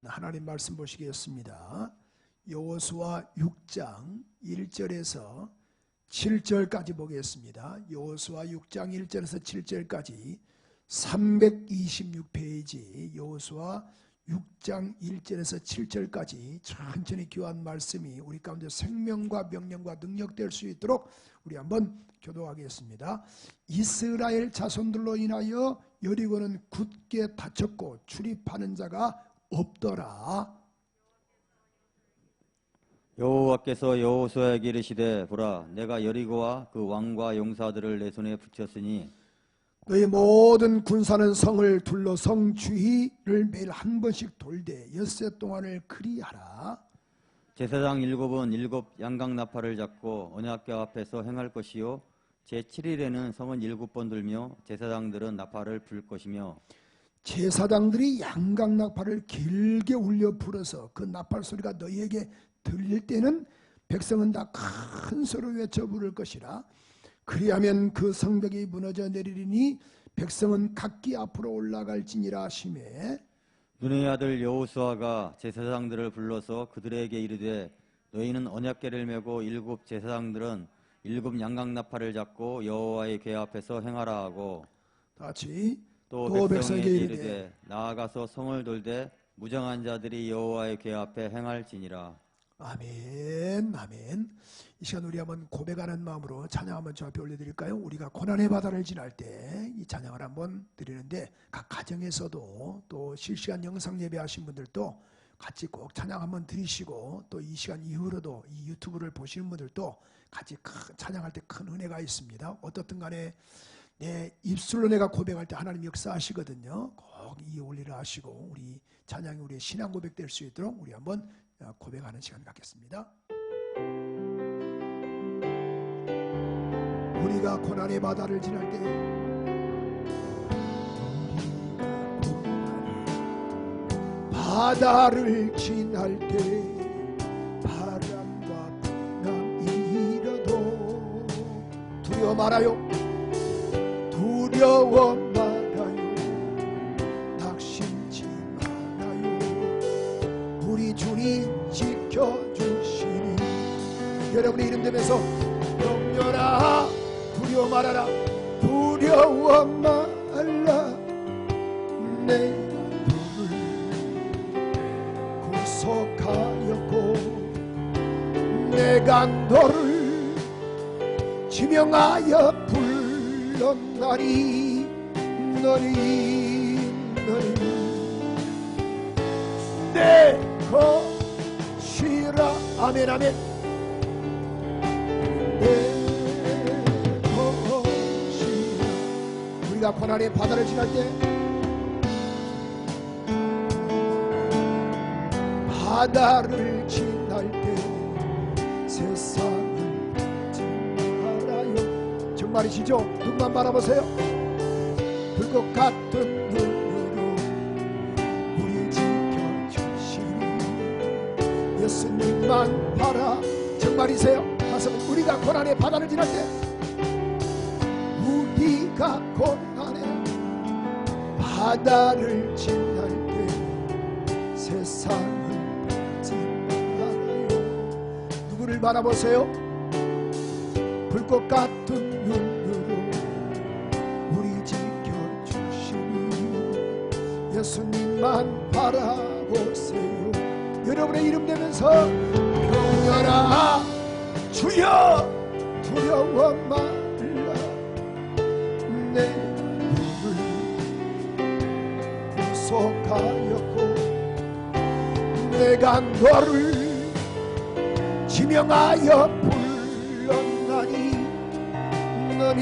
하나님 말씀 보시겠습니다. 여호수아 6장 1절에서 7절까지 보겠습니다. 여호수아 6장 1절에서 7절까지 326페이지 여호수아 6장 1절에서 7절까지 천천히 교한 말씀이 우리 가운데 생명과 명령과 능력 될 수 있도록 우리 한번 교도하겠습니다. 이스라엘 자손들로 인하여 여리고는 굳게 닫혔고 출입하는 자가 없더라. 여호와께서 여호수아에게 이르시되 보라 내가 여리고와 그 왕과 용사들을 내 손에 붙였으니 너희 모든 군사는 성을 둘러 성 주위를 매일 한 번씩 돌되 엿새 동안을 그리하라. 제사장 7은 7 양강나팔을 잡고 언약궤 앞에서 행할 것이요 제7일에는 성은 7번 들며 제사장들은 나팔을 불 것이며 제사장들이 양강나팔을 길게 울려 불어서 그 나팔 소리가 너희에게 들릴 때는 백성은 다 큰 소리로 외쳐 부를 것이라. 그리하면 그 성벽이 무너져 내리리니 백성은 각기 앞으로 올라갈지니라 하시매 눈의 아들 여호수아가 제사장들을 불러서 그들에게 이르되 너희는 언약궤를 메고 7 제사장들은 7 양강나팔을 잡고 여호와의 궤 앞에서 행하라 하고 같이 또 백성에게 이르되 나아가서 성을 돌되 무정한 자들이 여호와의 궤 앞에 행할지니라. 아멘. 아멘. 이 시간 우리 한번 고백하는 마음으로 찬양 한번 저 앞에 올려드릴까요? 우리가 고난의 바다를 지날 때 이 찬양을 한번 드리는데 각 가정에서도 또 실시간 영상 예배하신 분들도 같이 꼭 찬양 한번 드리시고 또 이 시간 이후로도 이 유튜브를 보시는 분들도 같이 찬양할 때 큰 은혜가 있습니다. 어떻든 간에 내 입술로 내가 고백할 때 하나님 역사하시거든요. 꼭 이 올리를 하시고 우리 찬양이 우리의 신앙 고백 될 수 있도록 우리 한번 고백하는 시간 갖겠습니다. 우리가 고난의 바다를 지날 때 바다를 지날 때 바람과 풍랑이 일어도 두려워 말아요. 두려워 말아요. 낙심치 말아요. 우리 주님 지켜주시니 여러분의 이름 되면서 영렬아 두려워 말아라. 두려워 말라. 내가 너를 구속하였고 내가 너를 지명하여 불렀나니 너니 내 것이라. 아멘 아멘. 우리가 고난의 바다를 지날 때 바다를 지날 때 세상을 지나라요. 정말이시죠? 눈만 바라보세요. 불꽃 같은 눈으로 우리 지켜주시니 예수님만 바라. 정말이세요? 가서 우리가 고난의 바다를 지날 때 우리가 고난의 바다를 지날 때 세상을 지나요. 누구를 바라보세요? 불꽃 같은 눈으로 우리 지켜주시니 예수님만 바라보세요. 여러분의 이름 되면서 영렬아 주여 두려워 말라. 내 눈을 구속하였고 내가 너를 지명하여 불렀나니 너니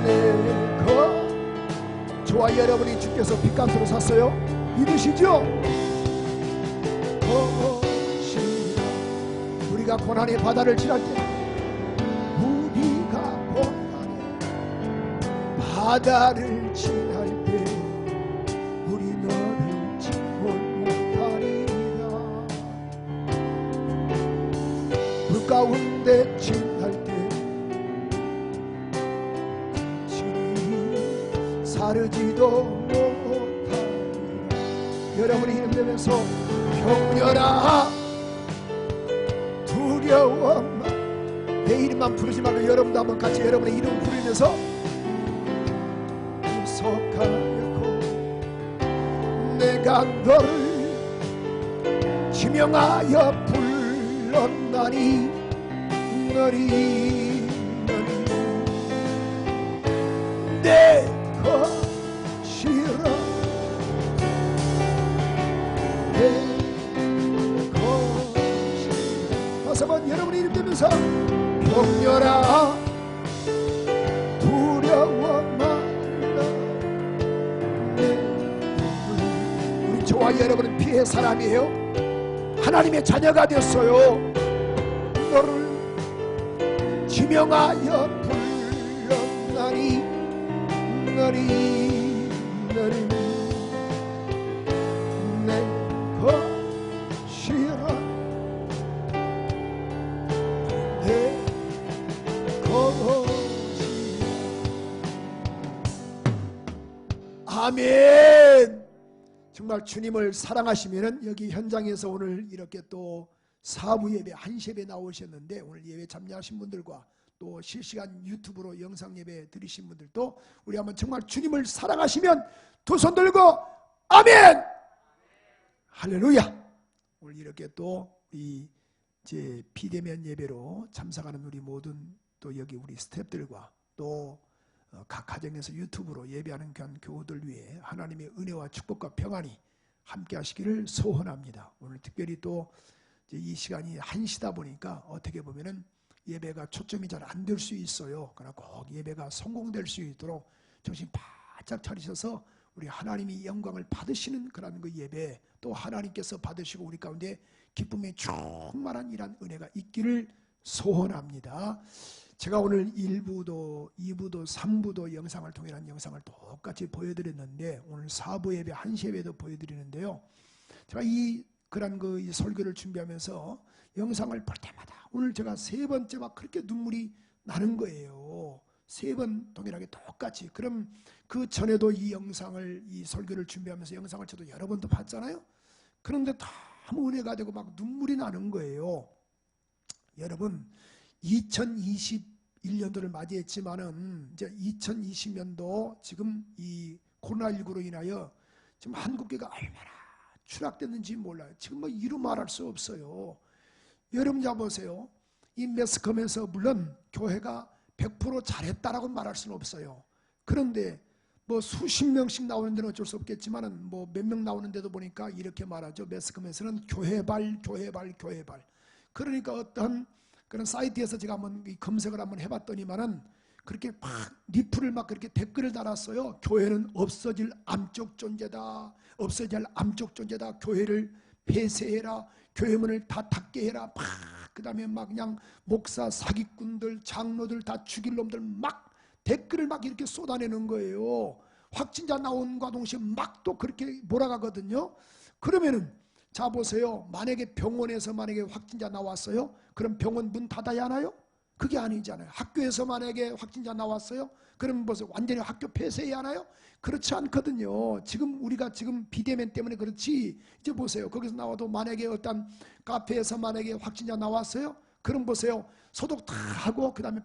내가 저와 여러분이 주께서 빚값으로 샀어요. 믿으시죠? 우리가 고난의 바다를 지날 때 우리가 고난의 바다를 지날 때 우리 너를 지못 못하리라. 불 가운데 지날 때 사르지도 여러분의 이름 되면서 병렬아 두려워 마. 내 이름만 부르지 말고 여러분도 한번 같이 여러분의 이름 부르면서 구속하려고 내가 너를 지명하여 불렀나니 너리 내 것이라 내 것이라. 다시 한번 여러분의 이름 되면서 병렬아 두려워 말라. 우리 저와 여러분은 피해 사람이에요. 하나님의 자녀가 됐어요. 너를 지명하여 불렀나니 너리 내 것이라 내 것이라. 아멘. 정말 주님을 사랑하시면은 여기 현장에서 오늘 이렇게 또 사부 예배 1시 예배 나오셨는데 오늘 예배 참여하신 분들과 또 실시간 유튜브로 영상 예배 드리신 분들도 우리 한번 정말 주님을 사랑하시면 두 손 들고 아멘 할렐루야. 오늘 이렇게 또 이 제 비대면 예배로 참석하는 우리 모든 또 여기 우리 스태프들과 또 각 가정에서 유튜브로 예배하는 교우들 위해 하나님의 은혜와 축복과 평안이 함께 하시기를 소원합니다. 오늘 특별히 또 이 시간이 1시다 보니까 어떻게 보면은 예배가 초점이 잘 안 될 수 있어요. 그러나 꼭 예배가 성공될 수 있도록 정신 바짝 차리셔서 우리 하나님이 영광을 받으시는 그런 그 예배, 또 하나님께서 받으시고 우리 가운데 기쁨의 충만한 이런 은혜가 있기를 소원합니다. 제가 오늘 1부도 2부도 3부도 영상을 통해서 영상을 똑같이 보여드렸는데 오늘 4부 예배 1시 예배도 보여드리는데요. 제가 이 설교를 준비하면서 영상을 볼 때마다 오늘 제가 3번째 막 그렇게 눈물이 나는 거예요. 3번 동일하게 똑같이. 그럼 그 전에도 이 설교를 준비하면서 영상을 저도 여러 번도 봤잖아요. 그런데 너무 은혜가 되고 막 눈물이 나는 거예요. 여러분 2021년도를 맞이했지만은 이제 2020년도 지금 이 코로나19로 인하여 지금 한국교회가 얼마나 추락됐는지 몰라요. 지금 뭐 이루 말할 수 없어요. 여러분 잡으세요. 이 매스컴에서 물론 교회가 100% 잘했다라고 말할 수는 없어요. 그런데 뭐 수십 명씩 나오는 데는 어쩔 수 없겠지만은 뭐 몇 명 나오는 데도 보니까 이렇게 말하죠. 매스컴에서는 교회발. 그러니까 어떤 그런 사이트에서 제가 한번 검색을 한번 해봤더니만은 그렇게 막 리플을 막 그렇게 댓글을 달았어요. 교회는 없어질 암적 존재다. 교회를 폐쇄해라. 교회 문을 다 닫게 해라. 그 다음에 막 그냥 목사 사기꾼들 장로들 다 죽일 놈들 막 댓글을 막 이렇게 쏟아내는 거예요. 확진자 나온과 동시에 막 또 그렇게 몰아가거든요. 그러면은 자 보세요. 만약에 병원에서 만약에 확진자 나왔어요. 그럼 병원 문 닫아야 하나요? 그게 아니잖아요. 학교에서 만약에 확진자 나왔어요. 그럼 무슨 완전히 학교 폐쇄해야 하나요? 그렇지 않거든요. 지금 우리가 지금 비대면 때문에 그렇지. 이제 보세요. 거기서 나와도 만약에 어떤 카페에서 만약에 확진자 나왔어요. 그럼 보세요. 소독 다 하고 그다음에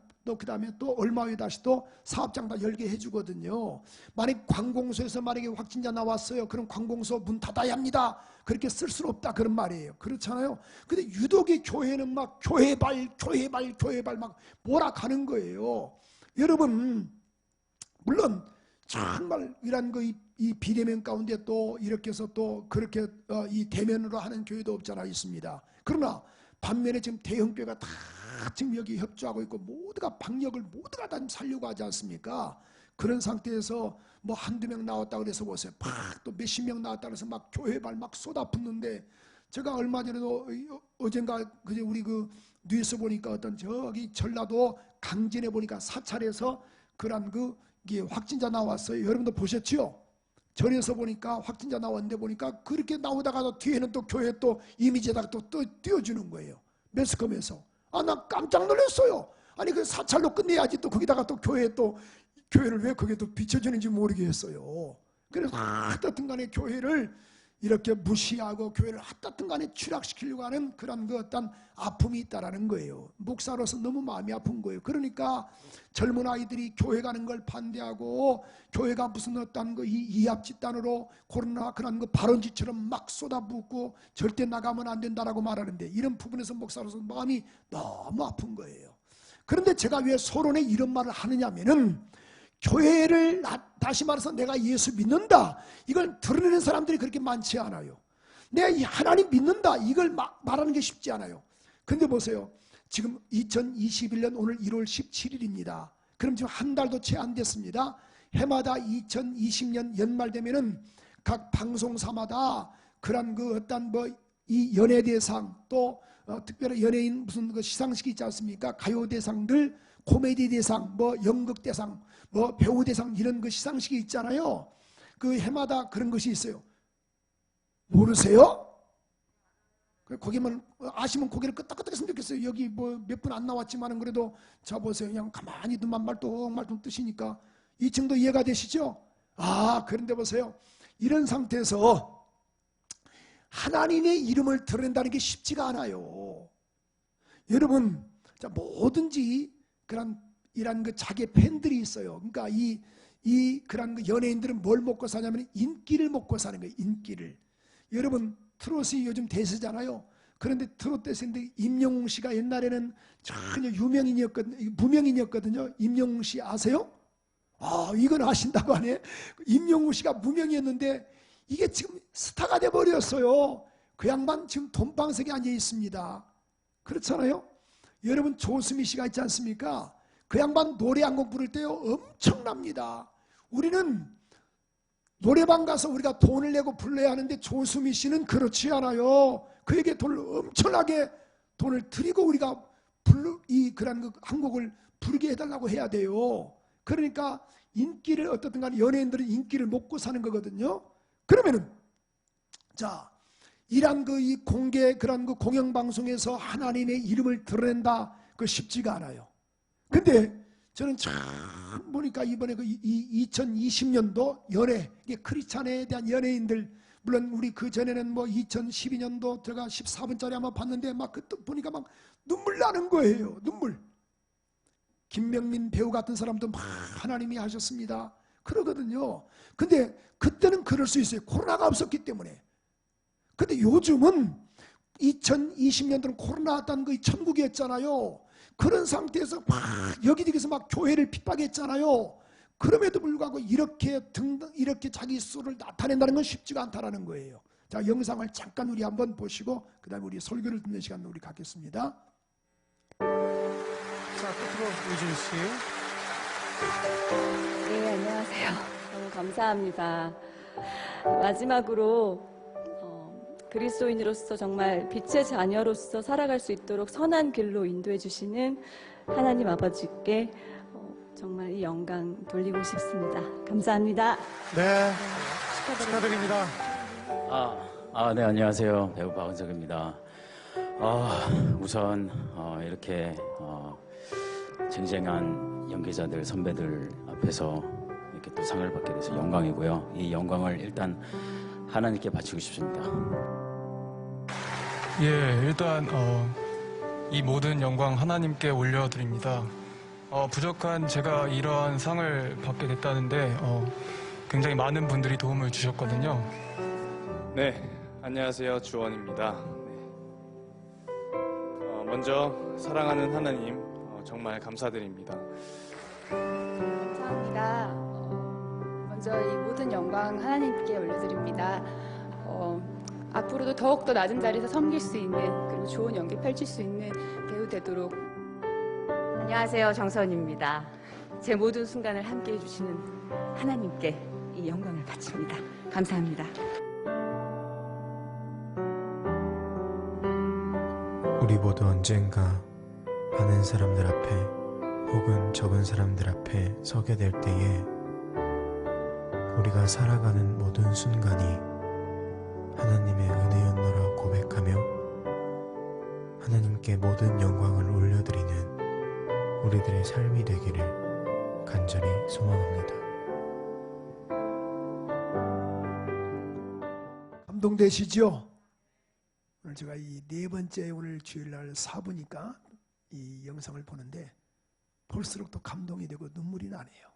또 얼마 후에 다시 또 사업장 다 열게 해주거든요. 만약 관공서에서 만약에 확진자 나왔어요. 그럼 관공서 문 닫아야 합니다. 그렇게 쓸 수는 없다 그런 말이에요. 그렇잖아요. 근데 유독이 교회는 막 교회발 막 몰아가는 거예요. 여러분 물론 정말 이런 이 비대면 가운데 또 이렇게 해서 또 그렇게 이 대면으로 하는 교회도 없잖아 있습니다. 그러나 반면에 지금 대형교회가 다 지금 여기 협조하고 있고 모두가 방역을 모두가 다 살려고 하지 않습니까? 그런 상태에서 뭐 한두 명 나왔다 그래서 보세요. 팍 또 몇십 명 나왔다 그래서 막 교회발 막 쏟아붓는데 제가 얼마 전에도 어젠가 그제 우리 그 뉴스 보니까 어떤 저기 전라도 강진에 보니까 사찰에서 그런 이게 확진자 나왔어요. 여러분도 보셨죠? 전에서 보니까 확진자 나왔는데 보니까 그렇게 나오다가도 뒤에는 또 교회 또 이미지에다가 또 띄워주는 거예요. 매스컴에서. 나 깜짝 놀랐어요. 아니 그 사찰로 끝내야지 또 거기다가 또 교회를 왜 거기에 또 비춰주는지 모르겠어요. 그래서 하여튼 간에 교회를 이렇게 무시하고 교회를 어떻든 간에 추락시키려고 하는 그런 그 어떤 아픔이 있다라는 거예요. 목사로서 너무 마음이 아픈 거예요. 그러니까 젊은 아이들이 교회 가는 걸 반대하고 교회가 무슨 어떤 그 이합 집단으로 코로나 그런 그 발언지처럼 막 쏟아붓고 절대 나가면 안 된다라고 말하는데, 이런 부분에서 목사로서 마음이 너무 아픈 거예요. 그런데 제가 왜 서론에 이런 말을 하느냐면은, 교회를 다시 말해서 내가 예수 믿는다, 이걸 드러내는 사람들이 그렇게 많지 않아요. 내가 이 하나님 믿는다, 이걸 말하는 게 쉽지 않아요. 근데 보세요, 지금 2021년 오늘 1월 17일입니다. 그럼 지금 한 달도 채 안 됐습니다. 해마다 2020년 연말 되면은 각 방송사마다 그런 그 어떤 뭐 이 연예대상, 또 특별히 연예인 무슨 그 시상식이 있지 않습니까? 가요대상들, 코미디 대상, 뭐 연극 대상, 뭐 배우 대상, 이런 그 시상식이 있잖아요. 그 해마다 그런 것이 있어요. 모르세요? 거기만 아시면 고개를 끄덕끄덕 했으면 좋겠어요. 여기 뭐 몇 분 안 나왔지만은 그래도 자 보세요. 그냥 가만히 듣만 말똥말똥 뜨시니까 이 정도 이해가 되시죠? 아, 그런데 보세요. 이런 상태에서 하나님의 이름을 드러낸다는 게 쉽지가 않아요. 여러분, 자, 뭐든지 그런 이런 그 자기 팬들이 있어요. 그러니까 이 그런 그 연예인들은 뭘 먹고 사냐면 인기를 먹고 사는 거예요. 인기를. 여러분, 트롯이 요즘 대세잖아요. 그런데 트롯 대세인데 임영웅 씨가 옛날에는 전혀 무명인이었거든요. 임영웅 씨 아세요? 아, 이건 아신다고 하네. 임영웅 씨가 무명이었는데 이게 지금 스타가 돼버렸어요. 그 양반 지금 돈방석에 앉아 있습니다. 그렇잖아요. 여러분, 조수미 씨가 있지 않습니까? 그 양반 노래 한 곡 부를 때요 엄청납니다. 우리는 노래방 가서 우리가 돈을 내고 불러야 하는데 조수미 씨는 그렇지 않아요. 그에게 돈을 엄청나게 돈을 드리고 우리가 그런 한 곡을 부르게 해달라고 해야 돼요. 그러니까 인기를 어떻든 간에 연예인들은 인기를 먹고 사는 거거든요. 그러면은 자, 이런 이 공개 그런 그 공영방송에서 하나님의 이름을 드러낸다, 그 쉽지가 않아요. 근데 저는 참 보니까 이번에 그 2020년도 연예, 이게 크리스찬에 대한 연예인들, 물론 우리 그 전에는 뭐 2012년도 제가 14분짜리 한번 봤는데 막 그때 보니까 막 눈물 나는 거예요. 눈물. 김명민 배우 같은 사람도 막 하나님이 하셨습니다 그러거든요. 근데 그때는 그럴 수 있어요. 코로나가 없었기 때문에. 근데 요즘은 2020년도는 코로나 왔다는 그 천국이었잖아요. 그런 상태에서 막 여기저기서 막 교회를 핍박했잖아요. 그럼에도 불구하고 이렇게 자기 수를 나타낸다는 건 쉽지가 않다라는 거예요. 자, 영상을 잠깐 우리 한번 보시고 그다음에 우리 설교를 듣는 시간 우리 갖겠습니다. 자, 끝으로 유진 씨. 네, 안녕하세요. 너무 감사합니다. 마지막으로 그리스도인으로서 정말 빛의 자녀로서 살아갈 수 있도록 선한 길로 인도해 주시는 하나님 아버지께 정말 이 영광 돌리고 싶습니다. 감사합니다. 네, 축하드립니다. 네, 안녕하세요. 배우 박은석입니다. 우선 이렇게 쟁쟁한 연기자들, 선배들 앞에서 이렇게 또 상을 받게 돼서 영광이고요. 이 영광을 일단 하나님께 바치고 싶습니다. 예, 일단 이 모든 영광 하나님께 올려드립니다. 부족한 제가 이러한 상을 받게 됐다는데 굉장히 많은 분들이 도움을 주셨거든요. 네, 안녕하세요. 주원입니다. 먼저 사랑하는 하나님 정말 감사드립니다. 감사합니다. 먼저 이 모든 영광 하나님께 올려드립니다. 앞으로도 더욱더 낮은 자리에서 섬길 수 있는, 그리고 좋은 연기 펼칠 수 있는 배우 되도록. 안녕하세요. 정선입니다. 제 모든 순간을 함께 해주시는 하나님께 이 영광을 바칩니다. 감사합니다. 우리 모두 언젠가 많은 사람들 앞에 혹은 적은 사람들 앞에 서게 될 때에 우리가 살아가는 모든 순간이 하나님의 은혜였노라 고백하며 하나님께 모든 영광을 올려드리는 우리들의 삶이 되기를 간절히 소망합니다. 감동되시죠? 오늘 제가 이 네 번째 오늘 주일날 사부니까 이 영상을 보는데 볼수록 또 감동이 되고 눈물이 나네요.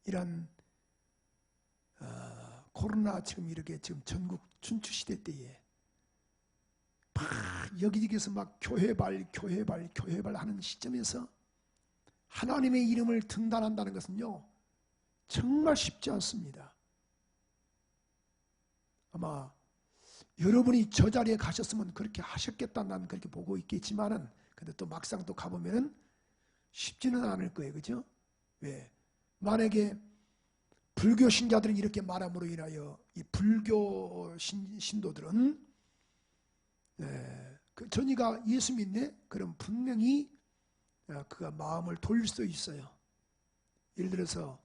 이런 코로나 지금 이렇게 지금 전국 춘추 시대 때에 막 여기저기서 막 교회발 하는 시점에서 하나님의 이름을 등단한다는 것은요 정말 쉽지 않습니다. 아마 여러분이 저 자리에 가셨으면 그렇게 하셨겠다 나는 그렇게 보고 있겠지만은 근데 또 막상 또 가보면은 쉽지는 않을 거예요. 그죠? 왜? 만약에 불교 신자들은 이렇게 말함으로 인하여 이 불교 신도들은 전이가 예수 믿네? 그럼 분명히 그가 마음을 돌릴 수 있어요. 예를 들어서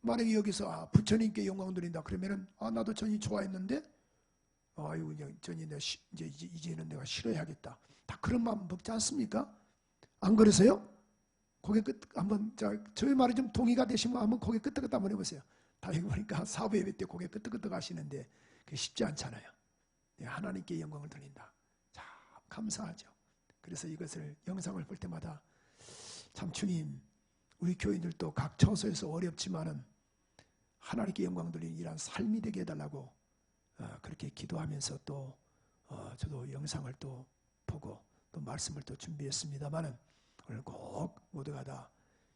만약에 여기서 부처님께 영광 드린다 그러면은 나도 전이 좋아했는데 아이고 전이 내가 이제는 내가 싫어야겠다. 다 그런 마음 먹지 않습니까? 안 그러세요? 고개 한번 저의 말이 좀 동의가 되시면 한번 고개 끄덕끄덕 한번 해보세요. 다 여기 보니까 사부 예배 때 고개 끄덕끄덕 하시는데 그게 쉽지 않잖아요. 하나님께 영광을 돌린다. 참 감사하죠. 그래서 이것을 영상을 볼 때마다 참 주님 우리 교인들도 각 처소에서 어렵지만은 하나님께 영광 돌리는 이러한 삶이 되게 해달라고 그렇게 기도하면서 또 저도 영상을 또 보고 또 말씀을 또 준비했습니다만은 오늘 꼭 모두가 다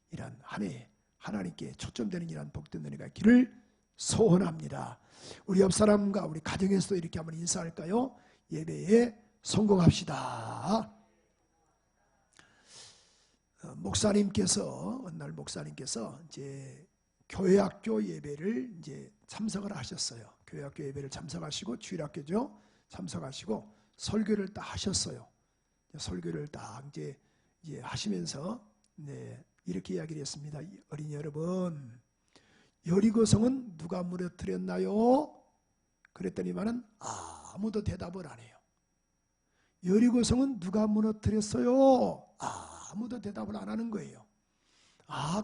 이러한 한 해 하나님께 초점되는 이러한 복된 은혜가 있기를 소원합니다. 우리 옆 사람과 우리 가정에서도 이렇게 한번 인사할까요? 예배에 성공합시다. 목사님께서 어느 날 목사님께서 이제 교회학교 예배를 이제 참석을 하셨어요. 교회학교 예배를 참석하시고 주일학교죠. 참석하시고 설교를 딱 하셨어요. 설교를 딱 이제 하시면서 이렇게 이야기를 했습니다. 어린이 여러분, 여리고성은 누가 무너뜨렸나요? 그랬더니만은 아무도 대답을 안 해요. 여리고성은 누가 무너뜨렸어요? 아무도 대답을 안 하는 거예요.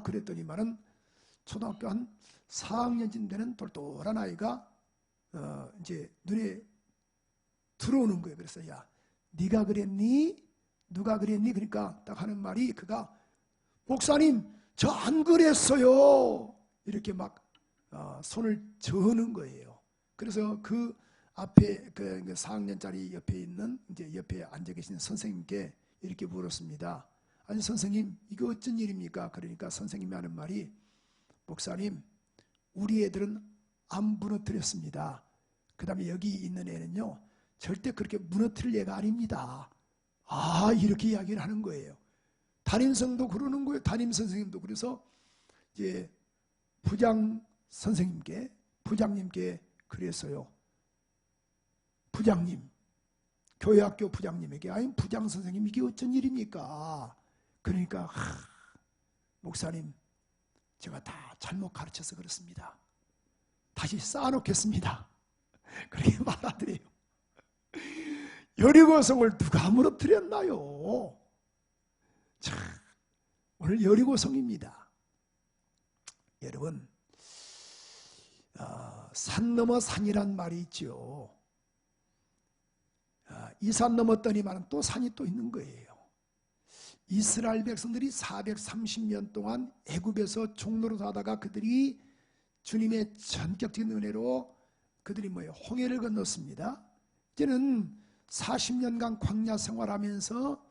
그랬더니만은 초등학교 한 4학년쯤 되는 똘똘한 아이가 이제 눈에 들어오는 거예요. 그래서 야, 네가 그랬니? 누가 그랬니? 그러니까 딱 하는 말이 그가 목사님 저 안 그랬어요. 이렇게 막 손을 저는 거예요. 그래서 그 앞에 그 4학년짜리 옆에 있는 이제 옆에 앉아 계신 선생님께 이렇게 물었습니다. 아니 선생님 이거 어쩐 일입니까? 그러니까 선생님이 하는 말이 목사님 우리 애들은 안 무너뜨렸습니다. 그 다음에 여기 있는 애는요 절대 그렇게 무너뜨릴 애가 아닙니다. 이렇게 이야기를 하는 거예요. 담임성도 그러는 거예요. 담임 선생님도. 그래서 이제 부장님께 그랬어요. 부장님, 교회학교 부장님에게 아니 부장 선생님 이게 어쩐 일입니까? 그러니까 목사님 제가 다 잘못 가르쳐서 그렇습니다. 다시 쌓아놓겠습니다. 그렇게 말하더래요. 여리고성을 누가 무너뜨렸나요? 참, 오늘 여리고성입니다. 여러분, 산 넘어 산이란 말이 있죠. 이 산 넘었더니만 또 산이 또 있는 거예요. 이스라엘 백성들이 430년 동안 애굽에서 종노릇 하다가 그들이 주님의 전격적인 은혜로 그들이 홍해를 건넜습니다. 이제는 40년간 광야 생활하면서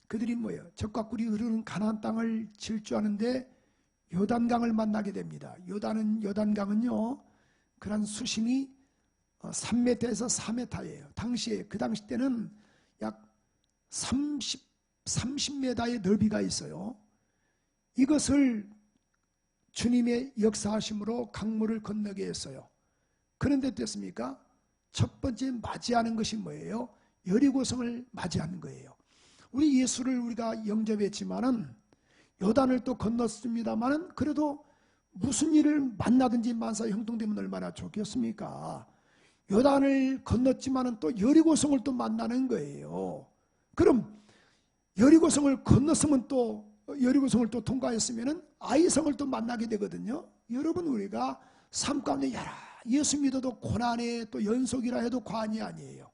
그들이 적과 꿀이 흐르는 가나안 땅을 질주하는데 요단강을 만나게 됩니다. 요단강은요 그런 수심이 3m에서 4m예요. 그 당시 때는 약 30m의 넓이가 있어요. 이것을 주님의 역사하심으로 강물을 건너게 했어요. 그런데 됐습니까? 첫 번째 맞이하는 것이 뭐예요? 여리고성을 맞이하는 거예요. 우리 예수를 우리가 영접했지만은 요단을 또 건넜습니다만은 그래도 무슨 일을 만나든지 만사 형통되면 얼마나 좋겠습니까? 요단을 건넜지만은 또 여리고성을 또 만나는 거예요. 그럼 여리고성을 건넜으면 또 여리고성을 또 통과했으면은 아이성을 또 만나게 되거든요. 여러분 우리가 삶 가운데 여러 예수 믿어도 고난의 또 연속이라 해도 과언이 아니에요.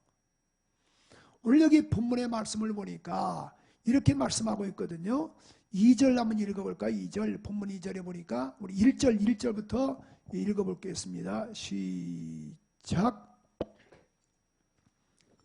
오늘 여기 본문의 말씀을 보니까 이렇게 말씀하고 있거든요. 2절 한번 읽어볼까요? 2절, 본문 2절에 보니까 우리 1절부터 읽어보겠습니다. 시작.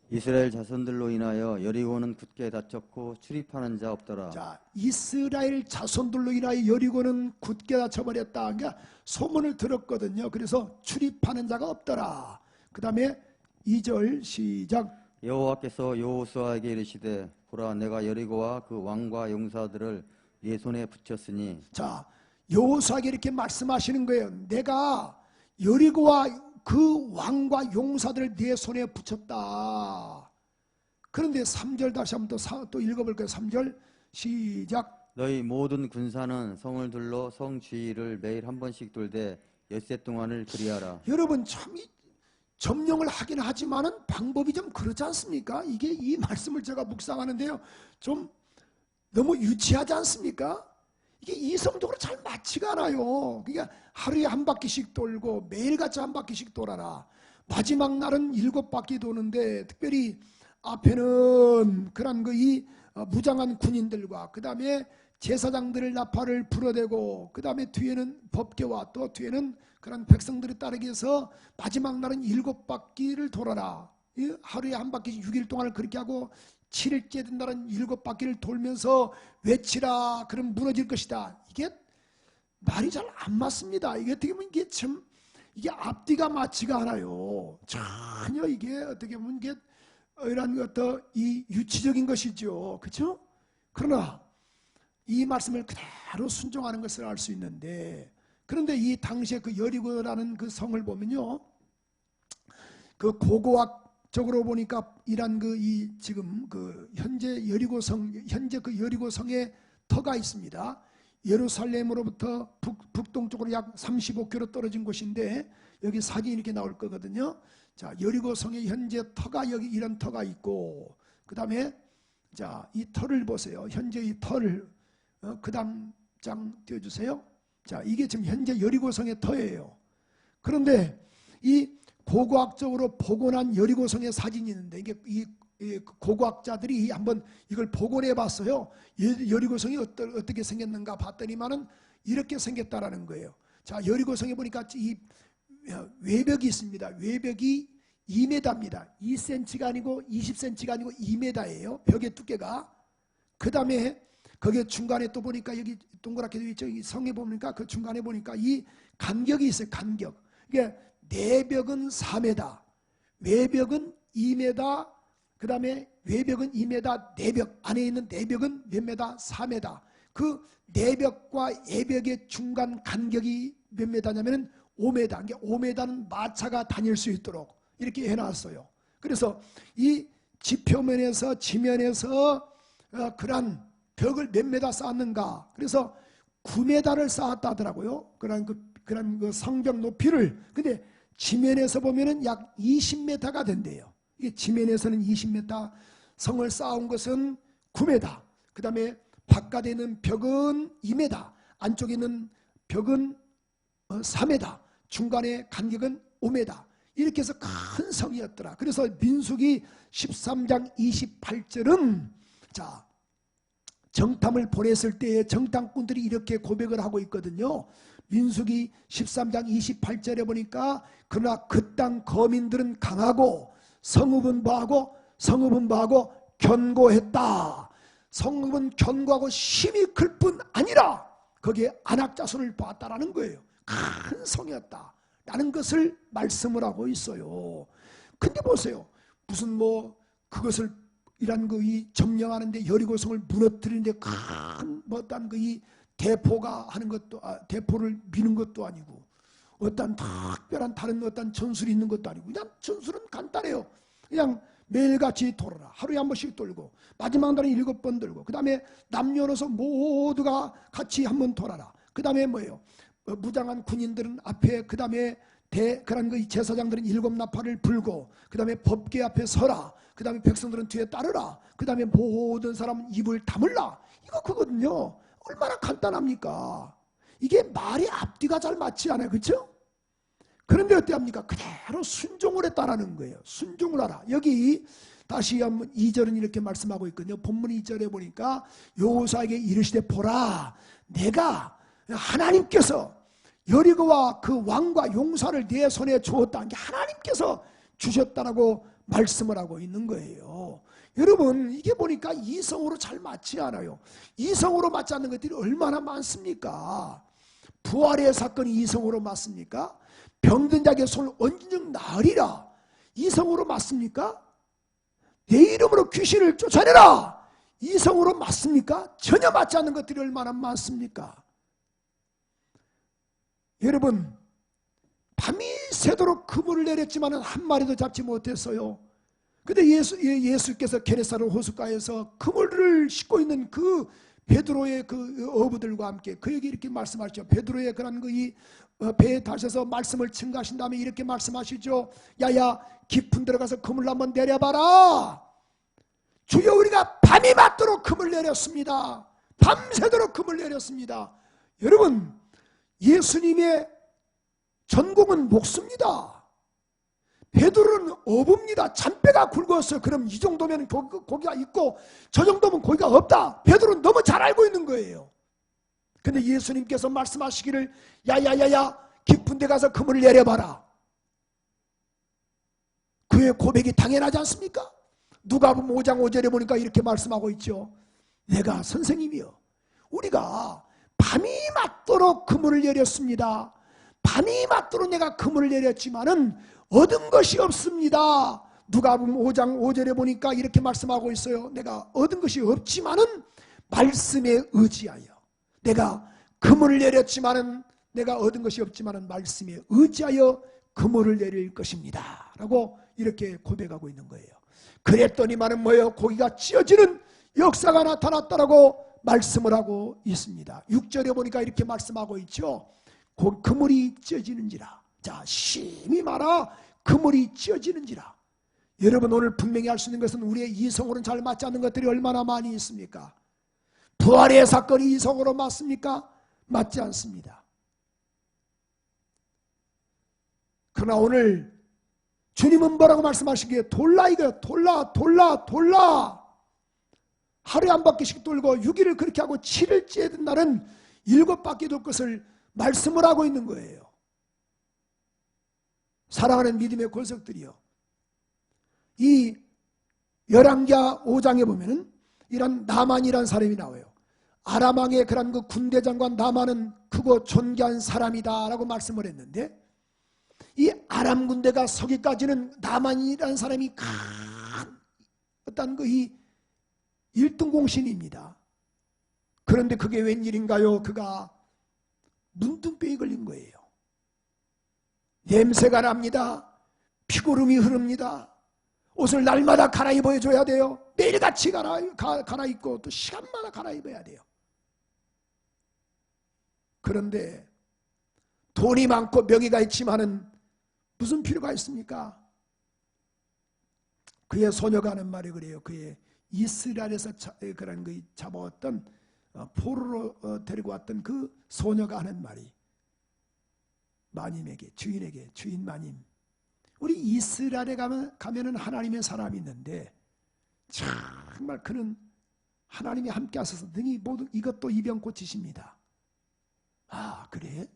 이스라엘 자손들로 인하여 여리고는 굳게 닫혔고 출입하는 자 없더라. 자, 이스라엘 자손들로 인하여 여리고는 굳게 닫혀버렸다. 그러니까 소문을 들었거든요. 그래서 출입하는 자가 없더라. 그 다음에 2절 시작. 여호와께서 여호수아에게 이르시되 보라 내가 여리고와 그 왕과 용사들을 네 손에 붙였으니. 자, 여호수아에게 이렇게 말씀하시는 거예요. 내가 여리고와 그 왕과 용사들을 네 손에 붙였다. 그런데 3절 다시 한번 또 읽어볼까요? 3절 시작. 너희 모든 군사는 성을 둘러 성 주위를 매일 한 번씩 돌되 엿새 동안을 그리하라. 여러분 참 점령을 하긴 하지만은 방법이 좀 그렇지 않습니까? 이게 이 말씀을 제가 묵상하는데요, 좀 너무 유치하지 않습니까? 이게 이성적으로 잘 맞지가 않아요. 그러니까 하루에 한 바퀴씩 돌고 매일같이 한 바퀴씩 돌아라. 마지막 날은 7바퀴 도는데, 특별히 앞에는 그런 이 무장한 군인들과 그 다음에 제사장들을 나팔을 불어대고 그 다음에 뒤에는 법궤와 또 뒤에는 그런 백성들을 따르기 위해서 마지막 날은 7바퀴를 돌아라. 하루에 한 바퀴 6일 동안을 그렇게 하고 7일째 된 날은 7바퀴를 돌면서 외치라. 그럼 무너질 것이다. 이게 말이 잘 안 맞습니다. 이게 어떻게 보면 이게 참 이게 앞뒤가 맞지가 않아요. 전혀 이게 어떻게 보면 이게 이런 어떤 이 유치적인 것이죠. 그렇죠? 그러나 이 말씀을 그대로 순종하는 것을 알 수 있는데, 그런데 이 당시에 그 여리고라는 그 성을 보면요, 그 고고학적으로 보니까 이란 이 지금 그 현재 여리고성에 터가 있습니다. 예루살렘으로부터 북동쪽으로 약 35km 떨어진 곳인데, 여기 사진이 이렇게 나올 거거든요. 자, 여리고성에 현재 터가 여기 이런 터가 있고, 그 다음에 자, 이 터를 보세요. 현재 이 터를 그 다음 장 띄워주세요. 자, 이게 지금 현재 여리고성의 터예요. 그런데 이 고고학적으로 복원한 여리고성의 사진이 있는데, 이게 이 고고학자들이 한번 이걸 복원해 봤어요. 여리고성이 어떻게 생겼는가 봤더니만은 이렇게 생겼다라는 거예요. 자, 여리고성에 보니까 이 외벽이 있습니다. 외벽이 2m입니다. 2cm가 아니고 20cm가 아니고 2m예요. 벽의 두께가. 그 다음에 거기에 중간에 또 보니까 여기 동그랗게 되어 있죠. 이 성에 보니까 그 중간에 보니까 이 간격이 있어요. 간격. 이게 내벽은 4m, 외벽은 2m, 그 다음에 외벽은 2m, 내벽 안에 있는 내벽은 몇 m? 4m. 그 내벽과 외벽의 중간 간격이 몇 m냐면은 5m. 그러니까 5m는 마차가 다닐 수 있도록 이렇게 해놨어요. 그래서 이 지표면에서 지면에서 그런 벽을 몇 m 쌓았는가? 그래서 9m를 쌓았다 하더라고요. 그런 그 성벽 높이를. 근데 지면에서 보면은 약 20m가 된대요. 이게 지면에서는 20m, 성을 쌓은 것은 9m. 그 다음에 바깥에 있는 벽은 2m, 안쪽에 있는 벽은 4m, 중간에 간격은 5m. 이렇게 해서 큰 성이었더라. 그래서 민수기 13장 28절은 자, 정탐을 보냈을 때에 정탐꾼들이 이렇게 고백을 하고 있거든요. 민수기 13장 28절에 보니까 그러나 그 땅 거민들은 강하고 성읍은 뭐하고 견고했다. 성읍은 견고하고 힘이 클 뿐 아니라 거기에 안악자손을 보았다라는 거예요. 큰 성이었다 라는 것을 말씀을 하고 있어요. 근데 보세요, 무슨 그것을 이란 이 점령하는데 여리고성을 무너뜨리는데 큰 어떤 이 대포가 하는 것도 대포를 미는 것도 아니고 어떤 특별한 다른 어떤 전술이 있는 것도 아니고 그냥 전술은 간단해요. 그냥 매일같이 돌아라. 하루에 한 번씩 돌고 마지막 날은 7번 돌고 그 다음에 남녀노소 모두가 같이 한번 돌아라. 그 다음에 뭐예요? 무장한 군인들은 앞에, 그 다음에 그런 그 제사장들은 7나팔을 불고, 그 다음에 법궤 앞에 서라. 그 다음에 백성들은 뒤에 따르라. 그 다음에 모든 사람은 입을 다물라. 이거 그거든요. 얼마나 간단합니까? 이게 말이 앞뒤가 잘 맞지 않아요, 그렇죠? 그런데 어때합니까? 그대로 순종을 했다라는 거예요. 순종을 하라. 여기 다시 한번 2절은 이렇게 말씀하고 있거든요. 본문 2절에 보니까 여호수아에게 이르시되 보라, 내가 하나님께서 여리고와 그 왕과 용사를 내 손에 주었다. 하나님께서 주셨다라고 말씀을 하고 있는 거예요. 여러분, 이게 보니까 이성으로 잘 맞지 않아요. 이성으로 맞지 않는 것들이 얼마나 많습니까? 부활의 사건이 이성으로 맞습니까? 병든 자에게 손을 얹은 즉 나으리라. 이성으로 맞습니까? 내 이름으로 귀신을 쫓아내라. 이성으로 맞습니까? 전혀 맞지 않는 것들이 얼마나 많습니까? 여러분, 밤이 새도록 그물을 내렸지만 한 마리도 잡지 못했어요. 근데 예수께서 게네사렛 호숫가에서 그물을 싣고 있는 그 베드로의 그 어부들과 함께 그에게 이렇게 말씀하시죠. 베드로의 그런 이 배에 타셔서 말씀을 증가하신 다음에 이렇게 말씀하시죠. 야야, 깊은 데로 가서 그물 한번 내려봐라. 주여, 우리가 밤이 맞도록 그물 내렸습니다. 밤새도록 그물 내렸습니다. 여러분, 예수님의 전공은 목수입니다. 베드로는 어부입니다. 잔배가 굵었어요. 그럼 이 정도면 고기가 있고 저 정도면 고기가 없다. 베드로는 너무 잘 알고 있는 거예요. 근데 예수님께서 말씀하시기를 야야야야, 깊은 데 가서 그물을 내려봐라. 그의 고백이 당연하지 않습니까? 누가복음 5장 5절에 보니까 이렇게 말씀하고 있죠. 내가 선생님이여, 우리가 밤이 맞도록 그물을 내렸습니다. 밤이 맞도록 내가 그물을 내렸지만은 얻은 것이 없습니다. 누가복음 5장 5절에 보니까 이렇게 말씀하고 있어요. 내가 얻은 것이 없지만은 말씀에 의지하여, 내가 그물을 내렸지만은 내가 얻은 것이 없지만은 말씀에 의지하여 그물을 내릴 것입니다 라고 이렇게 고백하고 있는 거예요. 그랬더니만은 뭐예요? 고기가 찢어지는 역사가 나타났다라고 말씀을 하고 있습니다. 6절에 보니까 이렇게 말씀하고 있죠. 그물이 찢어지는지라. 자, 심히 말아 그물이 찢어지는지라. 여러분, 오늘 분명히 알 수 있는 것은 우리의 이성으로는 잘 맞지 않는 것들이 얼마나 많이 있습니까? 부활의 사건이 이성으로 맞습니까? 맞지 않습니다. 그러나 오늘 주님은 뭐라고 말씀하시기에 돌라, 이거요. 돌라. 하루에 한 바퀴씩 돌고 6일을 그렇게 하고 7일째에 든 날은 7바퀴 돌 것을 말씀을 하고 있는 거예요. 사랑하는 믿음의 권속들이요, 이 열왕기하 5장에 보면은 이런 나만이라는 사람이 나와요. 아람 왕의 그런 그 군대 장관 나만은 크고 존귀한 사람이다 라고 말씀을 했는데, 이 아람 군대가 서기까지는 나만이라는 사람이 큰 어떤 그 이 1등 공신입니다. 그런데 그게 웬일인가요? 그가 문둥병이 걸린 거예요. 냄새가 납니다. 피고름이 흐릅니다. 옷을 날마다 갈아입어 줘야 돼요. 매일같이 갈아입고 또 시간마다 갈아입어야 돼요. 그런데 돈이 많고 명예가 있지만은 무슨 필요가 있습니까? 그의 소녀가 하는 말이 그래요. 그의 이스라엘에서 그런 그 잡아왔던 포로로 데리고 왔던 그 소녀가 하는 말이, 마님에게, 주인에게, 주인 마님, 우리 이스라엘에 가면은 하나님의 사람이 있는데 정말 그는 하나님이 함께 하셔서 능히 모두 이것도 이병 고치십니다. 아, 그래?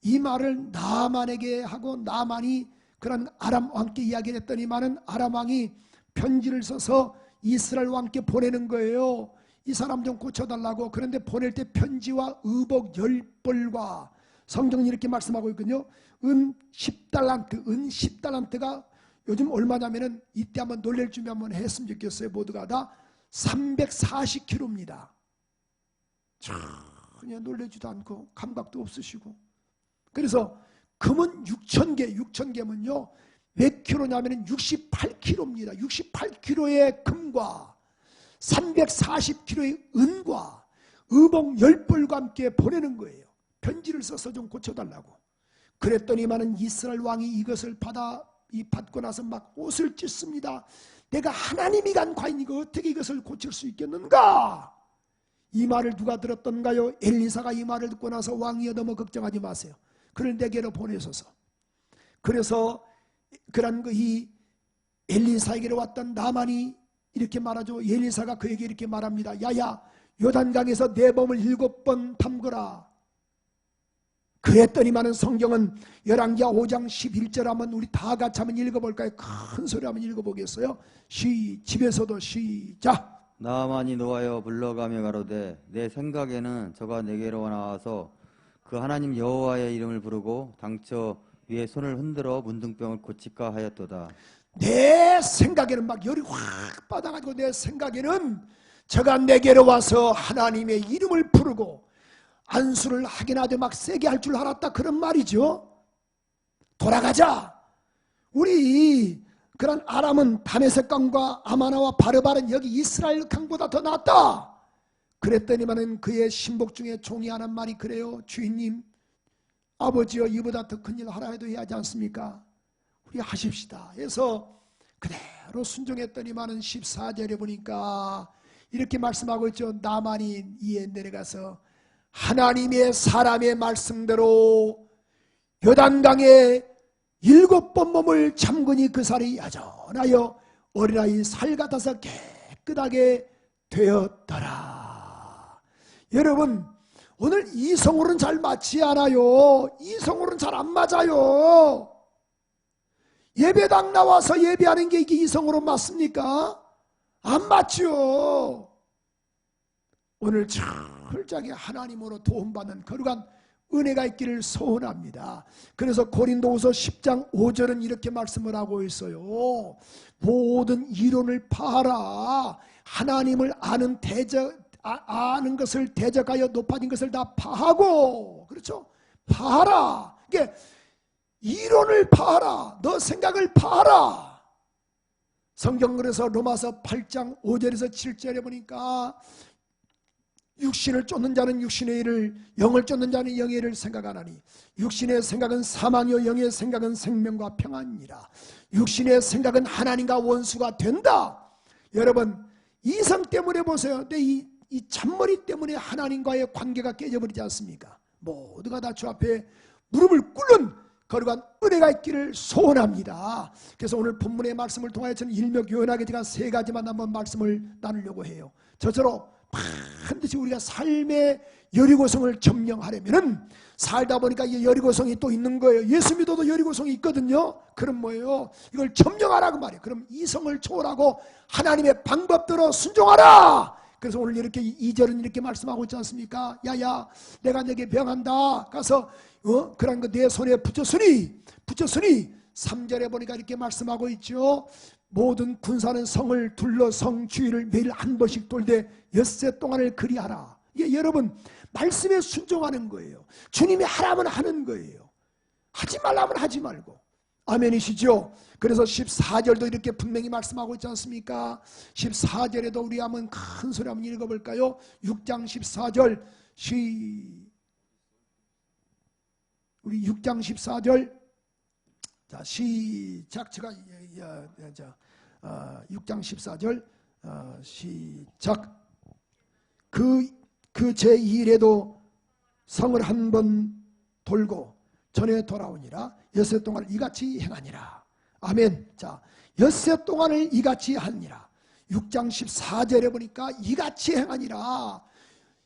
이 말을 나만에게 하고 나만이 그런 아람 왕께 이야기를 했더니만은 아람 왕이 편지를 써서 이스라엘 왕께 보내는 거예요. 이 사람 좀 고쳐달라고. 그런데 보낼 때 편지와 의복 10벌과 성경이 이렇게 말씀하고 있거든요. 은 10달란트가 요즘 얼마냐면은 이때 한번 놀랄 준비 한번 했으면 좋겠어요. 모두가 다 340kg입니다. 전혀 놀라지도 않고 감각도 없으시고. 그래서 금은 6,000개면요 몇 킬로냐면은 68kg입니다. 68kg의 금과 340kg의 은과 의복 10벌과 함께 보내는 거예요. 편지를 써서 좀 고쳐달라고. 그랬더니만은 이스라엘 왕이 이것을 받고 나서 막 옷을 찢습니다. 내가 하나님이 간 과연 이거 어떻게 이것을 고칠 수 있겠는가? 이 말을 누가 들었던가요? 엘리사가 이 말을 듣고 나서 왕이여 너무 걱정하지 마세요. 그를 내게로 보내소서. 그래서 그런 이 엘리사에게로 왔던 나만이 이렇게 말하죠. 엘리사가 그에게 이렇게 말합니다. 야야, 요단강에서 내 몸을 7번 담그라. 그랬더니만은 성경은 열왕기하 5장 11절 한번 우리 다 같이 한번 읽어볼까요? 큰 소리 한번 읽어보겠어요. 집에서도 시작. 나만이 노하여 불러가며 가로되 내 생각에는 저가 내게로 나와서 그 하나님 여호와의 이름을 부르고 당처 위에 손을 흔들어 문둥병을 고칠까 하였도다. 내 생각에는 막 열이 확 받아가지고 내 생각에는 저가 내게로 와서 하나님의 이름을 부르고 안수를 하긴 하되 막 세게 할 줄 알았다, 그런 말이죠. 돌아가자. 우리 그런 아람은 다메섹 강과 아마나와 바르바는 여기 이스라엘 강보다 더 낫다. 그랬더니만은 그의 신복 중에 종이 하는 말이 그래요. 주인님, 아버지여 이보다 더 큰 일 하라 해도 해야 하지 않습니까? 우리 하십시다 해서 그대로 순종했더니만은 14절에 보니까 이렇게 말씀하고 있죠. 나만이 이에 내려가서 하나님의 사람의 말씀대로 요단강에 7번 몸을 잠그니 그 살이 야전하여 어린아이 살 같아서 깨끗하게 되었더라. 여러분, 오늘 이성으로는 잘 맞지 않아요. 이성으로는 잘 안 맞아요. 예배당 나와서 예배하는 게 이게 이성으로 맞습니까? 안 맞죠. 오늘 철저하게 하나님으로 도움받는 거룩한 은혜가 있기를 소원합니다. 그래서 고린도후서 10장 5절은 이렇게 말씀을 하고 있어요. 모든 이론을 파하라. 하나님을 아는 것을 대적하여 높아진 것을 다 파하고, 그렇죠? 파하라. 이게 이론을 파하라. 너 생각을 파하라. 성경 그래서 로마서 8장 5절에서 7절에 보니까 육신을 쫓는 자는 육신의 일을, 영을 쫓는 자는 영의 일을 생각하나니 육신의 생각은 사망이요 영의 생각은 생명과 평안이니라. 육신의 생각은 하나님과 원수가 된다. 여러분, 이성 때문에 보세요. 근데 이 잔머리 때문에 하나님과의 관계가 깨져버리지 않습니까? 모두가 다 주 앞에 무릎을 꿇는 거룩한 은혜가 있기를 소원합니다. 그래서 오늘 본문의 말씀을 통하여 저는 일목요연하게 제가 3가지만 한번 말씀을 나누려고 해요. 저처럼 반드시 우리가 삶의 여리고성을 점령하려면은 살다 보니까 이 여리고성이 또 있는 거예요. 예수 믿어도 여리고성이 있거든요. 그럼 뭐예요? 이걸 점령하라고 말이에요. 그럼 이성을 초월하고 하나님의 방법대로 순종하라. 그래서 오늘 이렇게 2절은 이렇게 말씀하고 있지 않습니까? 야야, 내가 내게 병한다. 가서 그런 거 내 손에 붙였으니 3절에 보니까 이렇게 말씀하고 있죠. 모든 군사는 성을 둘러 성 주위를 매일 한 번씩 돌되 엿새 동안을 그리하라. 이게 여러분 말씀에 순종하는 거예요. 주님이 하라면 하는 거예요. 하지 말라면 하지 말고. 아멘이시죠? 그래서 14절도 이렇게 분명히 말씀하고 있지 않습니까? 14절에도 우리 한번 큰 소리 한번 읽어볼까요? 6장 14절 우리 6장 14절 자 시작. 제가 6장 14절 시작. 그 제2일에도 성을 한 번 돌고 전에 돌아오니라. 엿새 동안을 이같이 행하니라. 아멘. 자, 엿새 동안을 이같이 하니라. 6장 14절에 보니까 이같이 행하니라.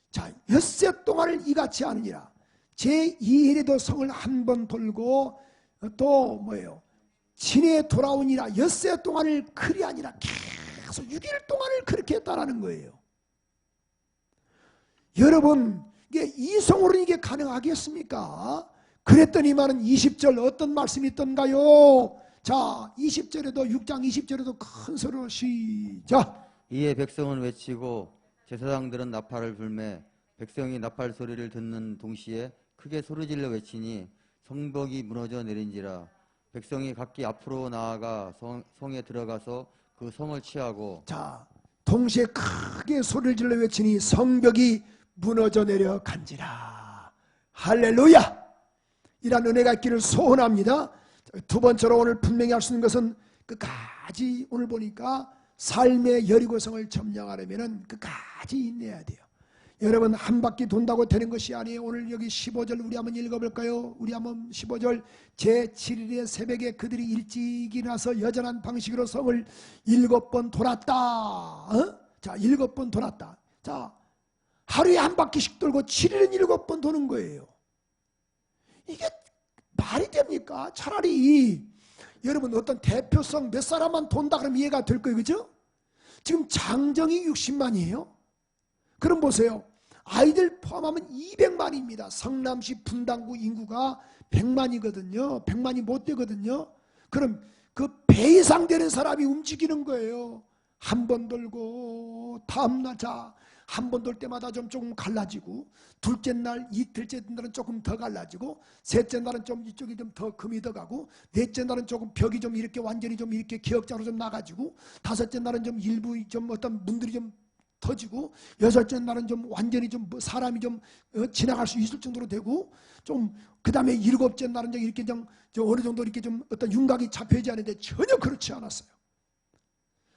자, 엿새 동안을 이같이 하느니라. 제2일에도 성을 한 번 돌고 또 뭐예요? 진에 돌아오니라. 엿새 동안을 그리하니라. 계속 6일 동안을 그렇게 했다라는 거예요. 여러분, 이게 이성으로 이게 가능하겠습니까? 그랬더니만은 20절 어떤 말씀이 있던가요? 자, 20절에도 6장 20절에도 큰 소리로 시작. 이에 백성은 외치고 제사장들은 나팔을 불매 백성이 나팔 소리를 듣는 동시에 크게 소리질러 외치니 성벽이 무너져 내린지라. 백성이 각기 앞으로 나아가 성에 들어가서 그 성을 취하고. 자, 동시에 크게 소리를 질러 외치니 성벽이 무너져 내려간지라. 할렐루야. 이런 은혜가 있기를 소원합니다. 두 번째로 오늘 분명히 할 수 있는 것은 끝까지 오늘 보니까 삶의 여리고성을 점령하려면 끝까지 인내해야 돼요. 여러분 한 바퀴 돈다고 되는 것이 아니에요. 오늘 여기 15절 우리 한번 읽어볼까요? 우리 한번 15절 제7일의 새벽에 그들이 일찍 일어나서 여전한 방식으로 성을 7번 돌았다. 자, 7번 돌았다. 자, 하루에 한 바퀴씩 돌고 7일은 7번 도는 거예요. 이게 말이 됩니까? 차라리 여러분 어떤 대표성 몇 사람만 돈다 그러면 이해가 될 거예요. 그죠? 지금 장정이 60만이에요. 그럼 보세요. 아이들 포함하면 200만입니다. 성남시 분당구 인구가 100만이거든요. 100만이 못 되거든요. 그럼 그 배 이상 되는 사람이 움직이는 거예요. 한 번 돌고 다음날 자 한 번 돌 때마다 좀 조금 갈라지고 둘째 날 이틀째 날은 조금 더 갈라지고 셋째 날은 좀 이쪽이 좀 더 금이 더 가고 넷째 날은 조금 벽이 좀 이렇게 완전히 좀 이렇게 기역자로 좀 나가지고 다섯째 날은 좀 일부 좀 어떤 문들이 좀 터지고 여섯째 날은 좀 완전히 좀 사람이 좀 지나갈 수 있을 정도로 되고 좀 그 다음에 일곱째 날은 이렇게 좀 어느 정도 이렇게 좀 어떤 윤곽이 잡혀지 않는데 전혀 그렇지 않았어요.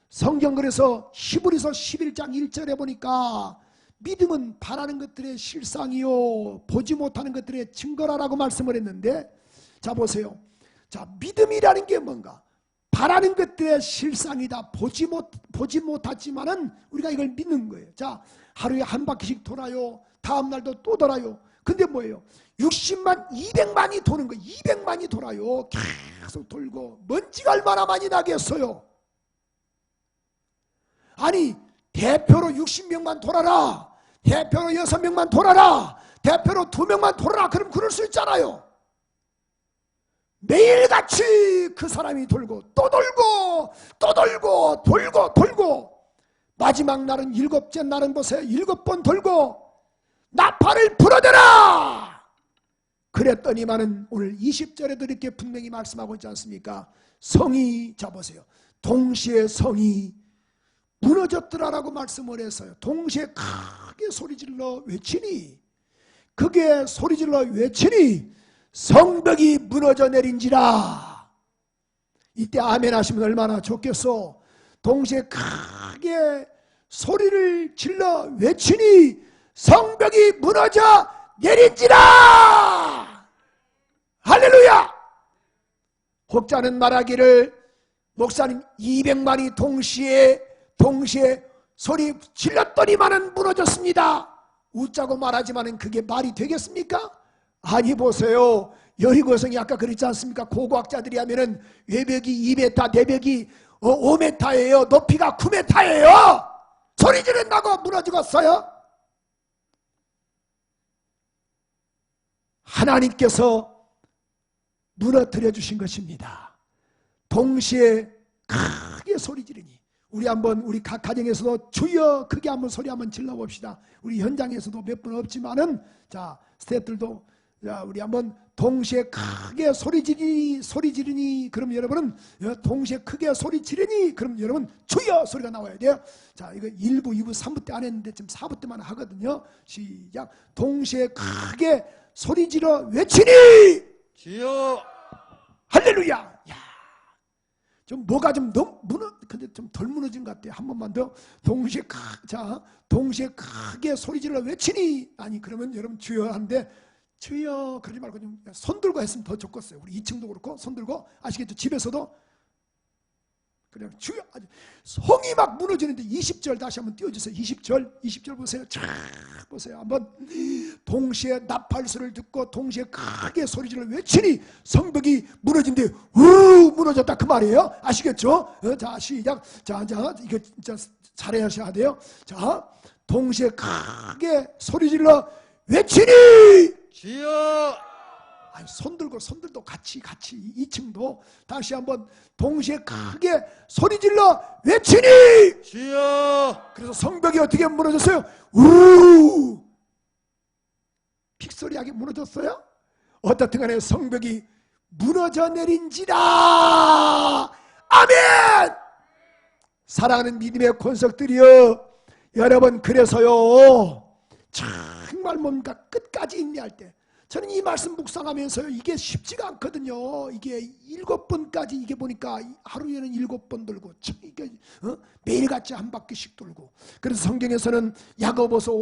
성경 그래서 히브리서 11장 1절에 보니까 믿음은 바라는 것들의 실상이요 보지 못하는 것들의 증거라라고 말씀을 했는데 자 보세요. 자 믿음이라는 게 뭔가 바라는 것들의 실상이다. 보지 못하지만은 우리가 이걸 믿는 거예요. 자 하루에 한 바퀴씩 돌아요. 다음 날도 또 돌아요. 근데 뭐예요? 60만 200만이 도는 거예요. 200만이 돌아요. 계속 돌고 먼지가 얼마나 많이 나겠어요. 아니 대표로 60명만 돌아라. 대표로 6명만 돌아라. 대표로 2명만 돌아라. 그럼 그럴 수 있잖아요. 매일같이 그 사람이 돌고 또 돌고 또 돌고 돌고 돌고 마지막 날은 7째 날은 보세요. 7번 돌고 나팔을 불어대라. 그랬더니만은 오늘 20절에도 이렇게 분명히 말씀하고 있지 않습니까? 성이 자 보세요. 동시에 성이 무너졌더라라고 말씀을 했어요. 동시에 크게 소리질러 외치니 그게 소리질러 외치니 성벽이 무너져 내린지라. 이때 아멘 하시면 얼마나 좋겠어. 동시에 크게 소리를 질러 외치니 성벽이 무너져 내린지라. 할렐루야. 혹자는 말하기를 목사님 200만이 동시에 소리 질렀더니만은 무너졌습니다. 웃자고 말하지만은 그게 말이 되겠습니까? 아니 보세요. 여리고성이 아까 그랬지 않습니까? 고고학자들이 하면은 외벽이 2m, 내벽이 5m예요. 높이가 9m예요. 소리 지른다고 무너지겠어요? 하나님께서 무너뜨려 주신 것입니다. 동시에 크게 소리 지르니 우리 한번 우리 각 가정에서도 주여 크게 한번 소리 한번 질러 봅시다. 우리 현장에서도 몇 분 없지만은 자 스태프들도 자 우리 한번 동시에 크게 소리 지르니 그럼 여러분은 동시에 크게 소리 지르니 그럼 여러분 주여 소리가 나와야 돼요. 자 이거 1부, 2부, 3부 때 안 했는데 지금 4부 때만 하거든요. 시작. 동시에 크게 소리 질러 외치니 주여. 할렐루야. 야, 좀 뭐가 좀 너무 근데 좀 덜 무너진 것 같아요. 한 번만 더. 동시에 동시에 크게 소리 질러 외치니 아니 그러면 여러분 주여 하는데 주여 그러지 말고 좀 손 들고 했으면 더 좋겠어요. 우리 2층도 그렇고 손 들고 아시겠죠? 집에서도 그냥 주여 성이 막 무너지는데 20절 다시 한번 띄워주세요. 20절 보세요. 쫙 보세요. 한번 동시에 나팔소리를 듣고 동시에 크게 소리질러 외치니 성벽이 무너진데 우 무너졌다 그 말이에요. 아시겠죠? 자 시작. 자 이거 진짜 잘해야 돼요. 자 동시에 크게 소리질러 외치니 주여. 손들도 같이 2층도 다시 한번 동시에 크게 소리질러 외치니 주여. 그래서 성벽이 어떻게 무너졌어요? 우 픽소리하게 무너졌어요? 어떻든 간에 성벽이 무너져 내린지라. 아멘. 사랑하는 믿음의 권석들이여 여러분 그래서요 정말 뭔가 끝까지 인내할 때 저는 이 말씀 묵상하면서요 이게 쉽지가 않거든요. 이게 7번까지 이게 보니까 하루에는 7번 돌고 이게 매일같이 한 바퀴씩 돌고 그래서 성경에서는 야고보서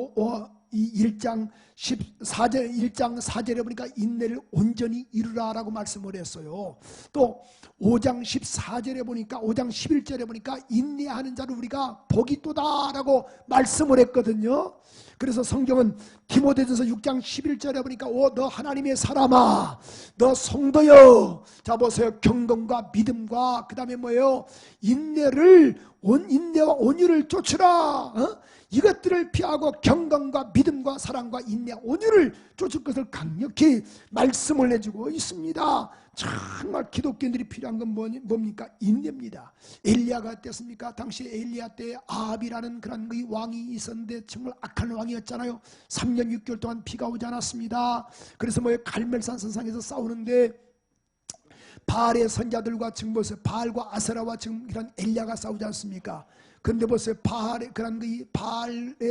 이 1장 4절에 보니까 인내를 온전히 이루라라고 말씀을 했어요. 또 5장 14절에 보니까 5장 11절에 보니까 인내하는 자를 우리가 복이 있도다라고 말씀을 했거든요. 그래서 성경은 디모데전서 6장 11절에 보니까 너 하나님의 사람아, 너 성도여, 자 보세요, 경건과 믿음과 그 다음에 뭐예요? 인내와 온유를 쫓으라. 이것들을 피하고 경건과 믿음과 사랑과 인내, 온유를 쫓을 것을 강력히 말씀을 해주고 있습니다. 정말 기독교인들이 필요한 건 뭡니까? 인내입니다. 엘리야가 어땠습니까? 당시 엘리야 때 아합이라는 그런 그 왕이 있었는데 정말 악한 왕이었잖아요. 3년 6개월 동안 비가 오지 않았습니다. 그래서 갈멜산 선상에서 싸우는데 바알의 선자들과 지금 보세요, 바알과 아세라와 지금 이런 엘리야가 싸우지 않습니까? 근데 보세요, 바알의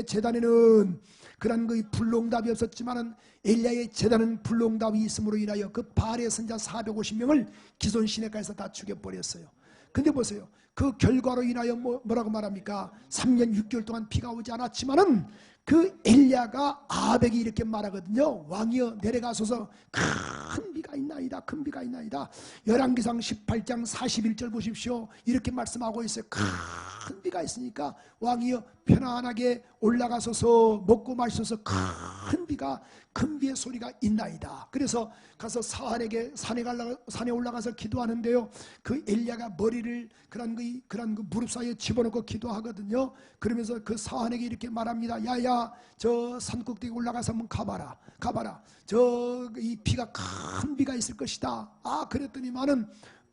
제단에는 그런 그 불롱답이 없었지만은 엘리야의 제단은 불롱답이 있음으로 인하여 그 바알의 선자 450명을 기손 시내가에서 다 죽여버렸어요. 근데 보세요, 그 결과로 인하여 뭐라고 말합니까? 3년 6개월 동안 비가 오지 않았지만은 그 엘리야가 아합에게 이렇게 말하거든요. 왕이여 내려가소서, 큰 비가 있나이다, 큰 비가 있나이다. 열왕기상 18장 41절 보십시오. 이렇게 말씀하고 있어요. 큰 비가 있으니까 왕이여 편안하게 올라가소서, 먹고 마시소서. 큰 비의 소리가 있나이다. 그래서 가서 산에 올라가서 기도하는데요. 그 엘리야가 머리를 그런 그 무릎 사이에 집어넣고 기도하거든요. 그러면서 그 사환에게 이렇게 말합니다. 야야, 저 산꼭대기 올라가서 한번 가봐라. 이 비가 큰 비가 있을 것이다. 그랬더니만은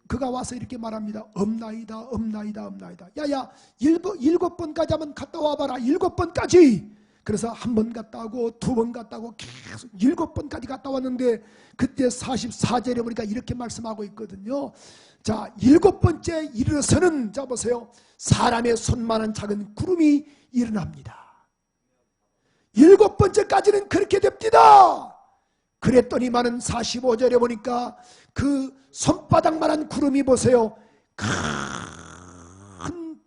그가 와서 이렇게 말합니다. 없나이다. 야야, 7번까지 한번 갔다 와봐라. 7번까지. 그래서 한 번 갔다 오고 2번 갔다 오고 계속 7번까지 갔다 왔는데 그때 44절에 보니까 이렇게 말씀하고 있거든요. 자, 7번째 이르러서는, 자 보세요, 사람의 손만한 작은 구름이 일어납니다. 7번째까지는 그렇게 됩니다. 그랬더니만은 45절에 보니까 그 손바닥만한 구름이 보세요, 큰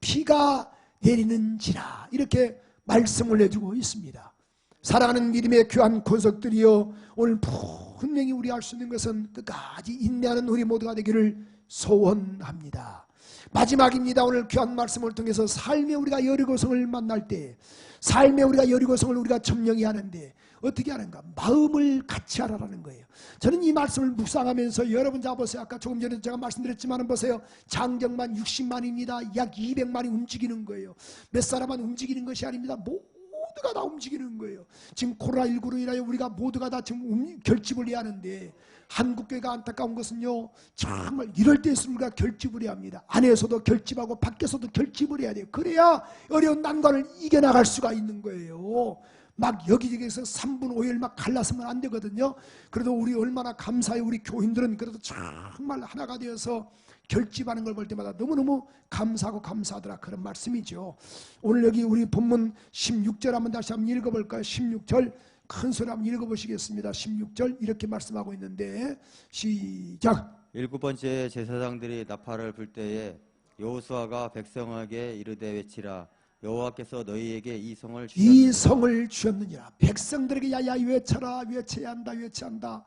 비가 내리는지라, 이렇게 말씀을 해주고 있습니다. 사랑하는 믿음의 귀한 권속들이여, 오늘 분명히 우리 알 수 있는 것은 끝까지 인내하는 우리 모두가 되기를 소원합니다. 마지막입니다. 오늘 귀한 말씀을 통해서 삶에 우리가 여리고성을 만날 때, 삶에 우리가 여리고성을 우리가 점령히 하는데 어떻게 하는가? 마음을 같이 하라라는 거예요. 저는 이 말씀을 묵상하면서, 여러분 잡으세요. 아까 조금 전에 제가 말씀드렸지만 보세요, 장정만 60만입니다. 약 200만이 움직이는 거예요. 몇 사람만 움직이는 것이 아닙니다. 모두가 다 움직이는 거예요. 지금 코로나19로 인하여 우리가 모두가 다 지금 결집을 해야 하는데, 한국교회가 안타까운 것은요, 정말 이럴 때일수록 우리가 결집을 해야 합니다. 안에서도 결집하고 밖에서도 결집을 해야 돼요. 그래야 어려운 난관을 이겨나갈 수가 있는 거예요. 막 여기저기서 3분 5일 막 갈라서면 안 되거든요. 그래도 우리 얼마나 감사해요. 우리 교인들은 그래도 정말 하나가 되어서 결집하는 걸 볼 때마다 너무너무 감사하고 감사하더라, 그런 말씀이죠. 오늘 여기 우리 본문 16절 한번 다시 한번 읽어볼까요? 16절 큰 소리 한번 읽어보시겠습니다. 16절 이렇게 말씀하고 있는데, 시작. 7번째 제사장들이 나팔을 불 때에 여호수아가 백성에게 이르되 외치라. 여호와께서 너희에게 이 성을 주셨느니라. 백성들에게 야야 외쳐라, 외쳐야 한다, 외쳐한다.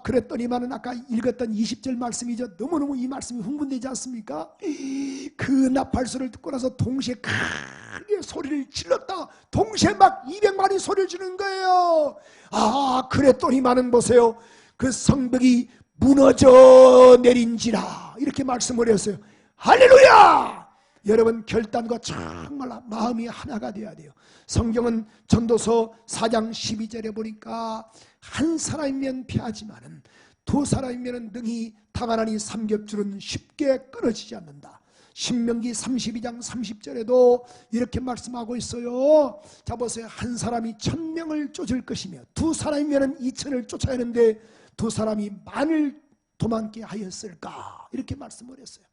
그랬더니만은 아까 읽었던 20절 말씀이죠. 너무너무 이 말씀이 흥분되지 않습니까? 그 나팔소리를 듣고 나서 동시에 크게 소리를 질렀다. 동시에 막 200마리 소리를 지르는 거예요. 그랬더니만은 보세요, 그 성벽이 무너져 내린지라, 이렇게 말씀을 했어요. 할렐루야! 여러분, 결단과 정말 마음이 하나가 되어야 돼요. 성경은 전도서 4장 12절에 보니까 한 사람이면 패하지만은 두 사람이면 능히 당하나니 삼겹줄은 쉽게 끊어지지 않는다. 신명기 32장 30절에도 이렇게 말씀하고 있어요. 자 보세요, 한 사람이 1000명을 쫓을 것이며 두 사람이면 2000을 쫓아야 하는데 두 사람이 만을 도망게 하였을까, 이렇게 말씀을 했어요.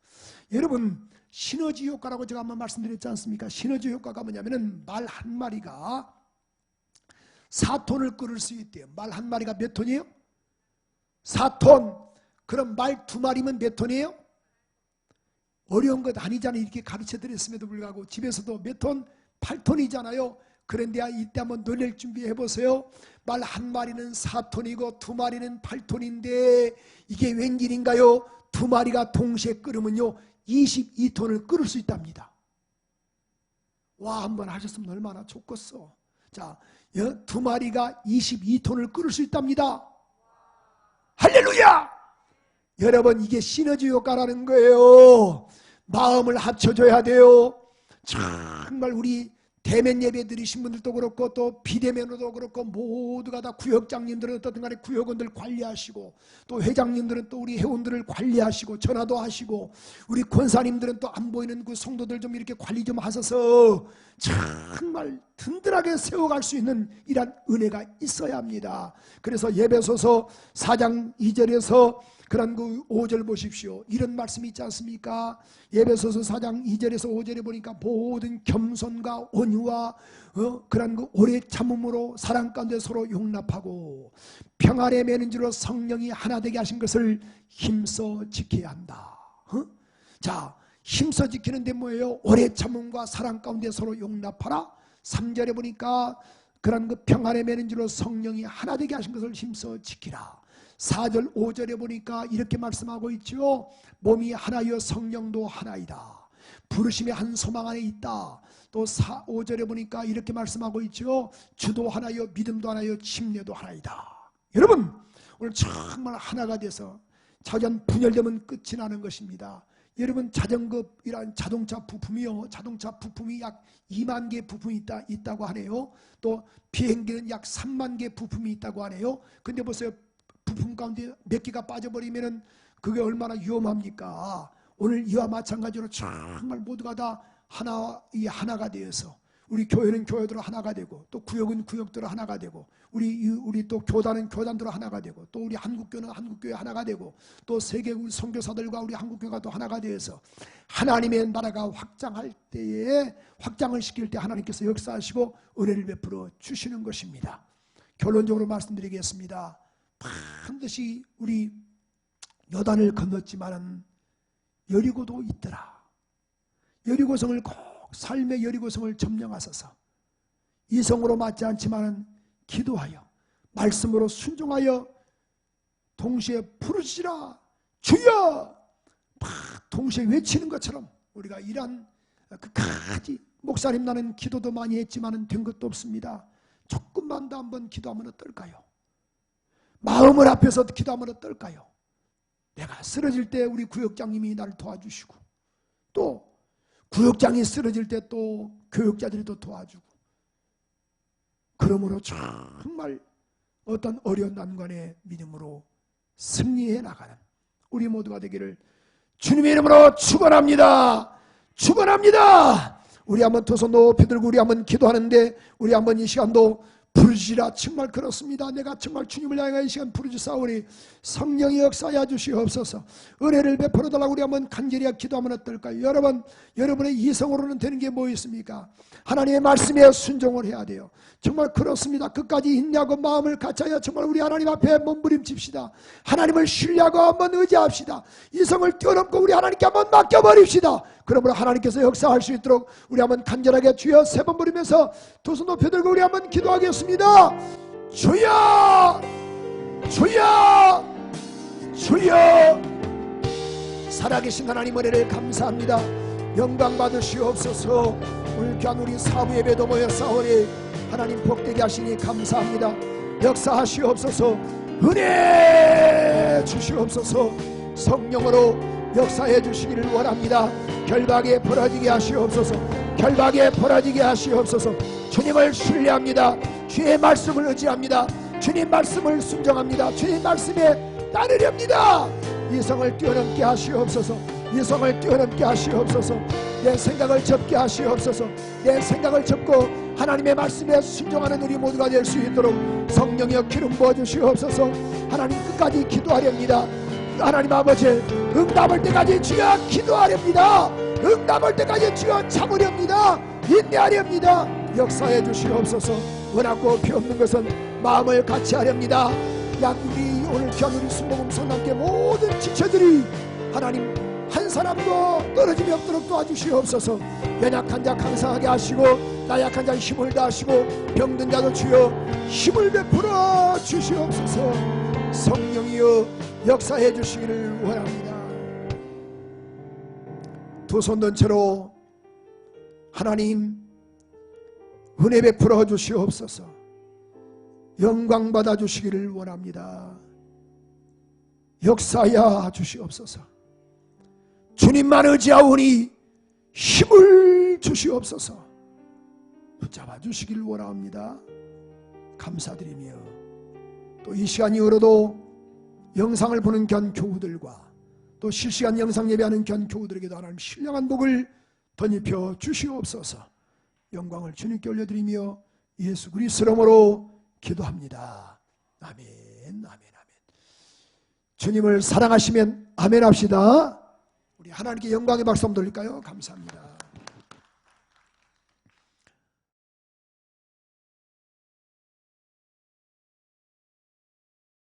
여러분, 시너지 효과라고 제가 한번 말씀드렸지 않습니까? 시너지 효과가 뭐냐면은 말 한 마리가 4톤을 끌을 수 있대요. 말 한 마리가 몇 톤이에요? 4톤. 그럼 말 2마리면 몇 톤이에요? 어려운 것 아니잖아요. 이렇게 가르쳐 드렸음에도 불구하고 집에서도 몇 톤? 8톤이잖아요. 그런데 이때 한번 놀랄 준비해 보세요. 말 한 마리는 4톤이고 2마리는 8톤인데 이게 웬일인가요? 2마리가 동시에 끓으면요 22톤을 끓을 수 있답니다. 와, 한번 하셨으면 얼마나 좋겠어. 자, 2마리가 22톤을 끓을 수 있답니다. 할렐루야! 여러분, 이게 시너지 효과라는 거예요. 마음을 합쳐줘야 돼요. 정말 우리 대면 예배 드리신 분들도 그렇고 또 비대면으로도 그렇고 모두가 다 구역장님들은 어떻든 간에 구역원들 관리하시고 또 회장님들은 또 우리 회원들을 관리하시고 전화도 하시고 우리 권사님들은 또 안 보이는 그 성도들 좀 이렇게 관리 좀 하셔서 정말 든든하게 세워갈 수 있는 이런 은혜가 있어야 합니다. 그래서 예배소서 4장 2절에서 그런 그 5절 보십시오. 이런 말씀이 있지 않습니까? 예배소서 4장 2절에서 5절에 보니까 모든 겸손과 온유와 그런 그 오래 참음으로 사랑 가운데 서로 용납하고 평안에 매는 줄로 성령이 하나 되게 하신 것을 힘써 지켜야 한다. 자, 힘써 지키는데 뭐예요? 오래 참음과 사랑 가운데 서로 용납하라. 3절에 보니까 그런 그 평안에 매는 줄로 성령이 하나 되게 하신 것을 힘써 지키라. 4절 5절에 보니까 이렇게 말씀하고 있죠. 몸이 하나여 성령도 하나이다. 부르심의 한 소망 안에 있다. 또 5절에 보니까 이렇게 말씀하고 있죠. 주도 하나여 믿음도 하나여 침례도 하나이다. 여러분, 오늘 정말 하나가 돼서 자연 분열되면 끝이 나는 것입니다. 여러분, 자전거이란 자동차 부품이요, 자동차 부품이 약 2만 개 부품이 있다고 하네요. 또 비행기는 약 3만 개 부품이 있다고 하네요. 근데 보세요, 부품 가운데 몇 개가 빠져버리면 그게 얼마나 위험합니까? 오늘 이와 마찬가지로 정말 모두가 다 하나가 되어서 우리 교회는 교회대로 하나가 되고 또 구역은 구역대로 하나가 되고 우리 또 교단은 교단대로 하나가 되고 또 우리 한국교회는 한국교회 하나가 되고 또 세계 우리 선교사들과 우리 한국교회가 또 하나가 되어서 하나님의 나라가 확장할 때에 확장을 시킬 때 하나님께서 역사하시고 은혜를 베풀어 주시는 것입니다. 결론적으로 말씀드리겠습니다. 반드시 우리 요단을 건넜지만은 여리고도 있더라. 여리고성을 꼭 삶의 여리고성을 점령하소서. 이성으로 맞지 않지만은 기도하여 말씀으로 순종하여 동시에 부르시라 주여 동시에 외치는 것처럼 우리가 이런 끝까지 목사님 나는 기도도 많이 했지만은 된 것도 없습니다. 조금만 더 한번 기도하면 어떨까요? 마음을 앞에서 기도하면 어떨까요? 내가 쓰러질 때 우리 구역장님이 나를 도와주시고 또 구역장이 쓰러질 때 또 교육자들이 또 도와주고 그러므로 정말 어떤 어려운 난관에 믿음으로 승리해 나가는 우리 모두가 되기를 주님의 이름으로 축원합니다. 축원합니다. 우리 한번 두 손 높이 들고 우리 한번 기도하는데 우리 한번 이 시간도 부르시라. 정말 그렇습니다. 내가 정말 주님을 향해 이 시간 부르짖사오니 성령이 역사하여 주시옵소서. 은혜를 베풀어 달라고 우리 한번 간절히 기도하면 어떨까요? 여러분의 이성으로는 되는 게 뭐 있습니까? 하나님의 말씀에 순종을 해야 돼요. 정말 그렇습니다. 끝까지 인내하고 마음을 같이하여 정말 우리 하나님 앞에 몸부림칩시다. 하나님을 신뢰하고 한번 의지합시다. 이성을 뛰어넘고 우리 하나님께 한번 맡겨버립시다. 그러므로 하나님께서 역사할 수 있도록 우리 한번 간절하게 주여 세 번 부르면서 두 손 높여 들고 우리 한번 기도하겠습니다. 주여 주여 주여. 살아계신 하나님 은혜를 감사합니다. 영광 받으시옵소서. 오늘 귀한 우리 사부 예배도 모였사오니 하나님 복되게 하시니 감사합니다. 역사하시옵소서. 은혜 주시옵소서. 성령으로 역사해 주시기를 원합니다. 결박에 벌어지게 하시옵소서. 결박에 벌어지게 하시옵소서. 주님을 신뢰합니다. 주의 말씀을 의지합니다. 주님 말씀을 순종합니다. 주님 말씀에 따르렵니다. 이성을 뛰어넘게 하시옵소서. 이성을 뛰어넘게 하시옵소서. 내 생각을 접게 하시옵소서. 내 생각을 접고 하나님의 말씀에 순종하는 우리 모두가 될 수 있도록 성령여 기름 부어주시옵소서. 하나님 끝까지 기도하렵니다. 하나님 아버지 응답할 때까지 주여 기도하렵니다. 응답할 때까지 주여 참으렵니다. 인내하렵니다. 역사해 주시옵소서. 원하고 피없는 것은 마음을 같이 하렵니다. 우리 오늘 귀한 우리 순복음 성남교회 모든 지체들이 하나님 한 사람도 떨어짐이 없도록 도와주시옵소서. 연약한 자 강성하게 하시고 나약한 자 힘을 다하시고 병든 자도 주여 힘을 베풀어 주시옵소서. 성령이여 역사해 주시기를 원합니다. 두 손 든 채로 하나님 은혜 베풀어 주시옵소서. 영광 받아 주시기를 원합니다. 역사하여 주시옵소서. 주님만 의지하오니 힘을 주시옵소서. 붙잡아 주시기를 원합니다. 감사드리며 또 이 시간 이후로도 영상을 보는 견 교우들과 또 실시간 영상 예배하는 견 교우들에게도 하나님 신령한 복을 덧입혀 주시옵소서. 영광을 주님께 올려드리며 예수 그리스도 이름으로 기도합니다. 아멘, 아멘, 아멘. 주님을 사랑하시면 아멘 합시다. 우리 하나님께 영광의 박수 한번 돌릴까요? 감사합니다.